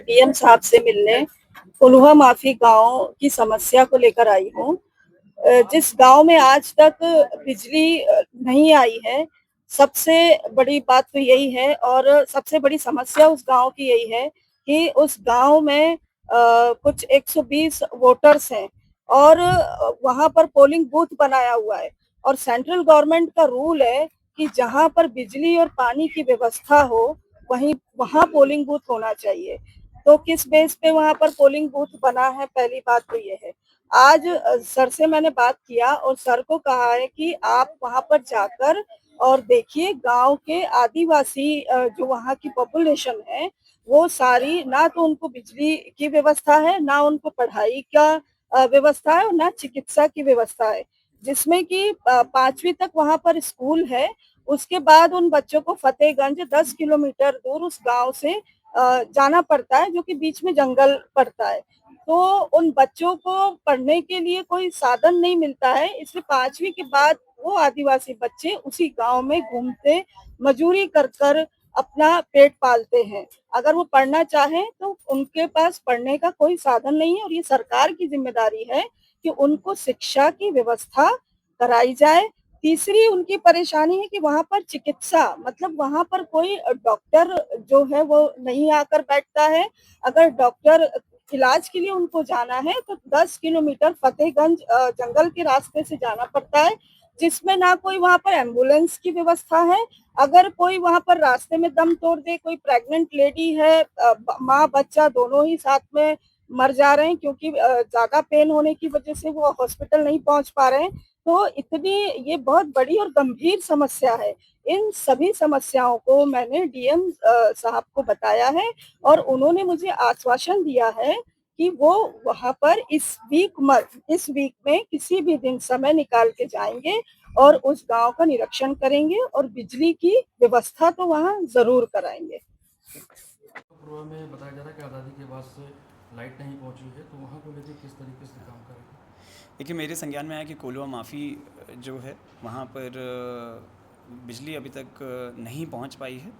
DM साहब से मिलने कोल्हुआ माफी गांव की समस्या को लेकर आई हूँ। जिस गांव में आज तक बिजली नहीं आई है, सबसे बड़ी बात तो यही है और सबसे बड़ी समस्या उस गांव की यही है कि उस गांव में कुछ 120 वोटर्स हैं और वहां पर पोलिंग बूथ बनाया हुआ है और सेंट्रल गवर्नमेंट का रूल है कि जहां पर बिजली और पानी की व्यवस्था हो वहीं वहां पोलिंग बूथ होना चाहिए। तो किस बेस पे वहां पर पोलिंग बूथ बना है, पहली बात तो ये है। आज सर से मैंने बात किया और सर को कहा है कि आप वहां पर जाकर और देखिए गांव के आदिवासी जो वहां की पॉपुलेशन है वो सारी, ना तो उनको बिजली की व्यवस्था है, ना उनको पढ़ाई का व्यवस्था है और ना चिकित्सा की व्यवस्था है, जिसमें कि 5वीं तक वहां पर स्कूल है। उसके बाद उन बच्चों को फतेहगंज 10 किलोमीटर दूर उस गांव से जाना पड़ता है, जो कि बीच में जंगल पड़ता है। तो उन बच्चों को पढ़ने के लिए कोई साधन नहीं मिलता है, इसलिए 5वीं के बाद वो आदिवासी बच्चे उसी गांव में घूमते मजूरी कर कर अपना पेट पालते हैं। अगर वो पढ़ना चाहें तो उनके पास पढ़ने का कोई साधन नहीं है और ये सरकार की जिम्मेदारी है कि उनको शिक्षा की व्यवस्था कराई जाए। तीसरी उनकी परेशानी है कि वहां पर चिकित्सा, मतलब वहां पर कोई डॉक्टर जो है वो नहीं आकर बैठता है। अगर डॉक्टर इलाज के लिए उनको जाना है तो 10 किलोमीटर फतेहगंज जंगल के रास्ते से जाना पड़ता है, जिसमें ना कोई वहां पर एम्बुलेंस की व्यवस्था है। अगर कोई वहां पर रास्ते में दम तोड़ दे, कोई प्रेग्नेंट लेडी है, माँ बच्चा दोनों ही साथ में मर जा रहे हैं क्योंकि ज्यादा पेन होने की वजह से वो हॉस्पिटल नहीं पहुंच पा रहे हैं। तो इतनी ये बहुत बड़ी और गंभीर समस्या है। इन सभी समस्याओं को मैंने डीएम साहब को बताया है और उन्होंने मुझे आश्वासन दिया है कि वो वहां पर इस वीक में किसी भी दिन समय निकाल के जाएंगे और उस गांव का निरीक्षण करेंगे और बिजली की व्यवस्था तो वहां जरूर कराएंगे। पूर्व में बताया जा रहा है कि आज़ादी के बाद से लाइट नहीं पहुंची है, तो वहाँ को लेकर किस तरीके से काम करेंगे? देखिए, मेरे संज्ञान में आया कि कोल्हुआ माफ़ी जो है वहाँ पर बिजली अभी तक नहीं पहुँच पाई है।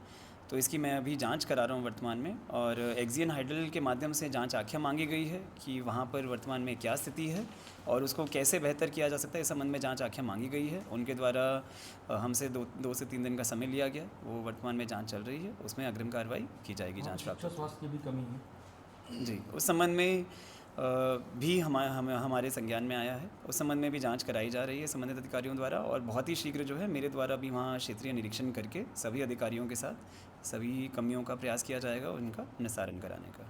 तो इसकी मैं अभी जांच करा रहा हूँ वर्तमान में, और एक्सियन हाइडल के माध्यम से जांच आख्या मांगी गई है कि वहाँ पर वर्तमान में क्या स्थिति है और उसको कैसे बेहतर किया जा सकता है। इस संबंध में जांच आख्या मांगी गई है। उनके द्वारा हमसे दो से 3 दिन का समय लिया गया। वो वर्तमान में जांच चल रही है, उसमें अग्रिम कार्रवाई की जाएगी वहाँ जांच शिक्षा प्राप्त। स्वास्थ्य की भी कमी है। जी, उस संबंध में भी हमारे संज्ञान में आया है। उस संबंध में भी जांच कराई जा रही है संबंधित अधिकारियों द्वारा, और बहुत ही शीघ्र जो है मेरे द्वारा भी वहाँ क्षेत्रीय निरीक्षण करके सभी अधिकारियों के साथ सभी कमियों का प्रयास किया जाएगा और उनका निस्तारण कराने का।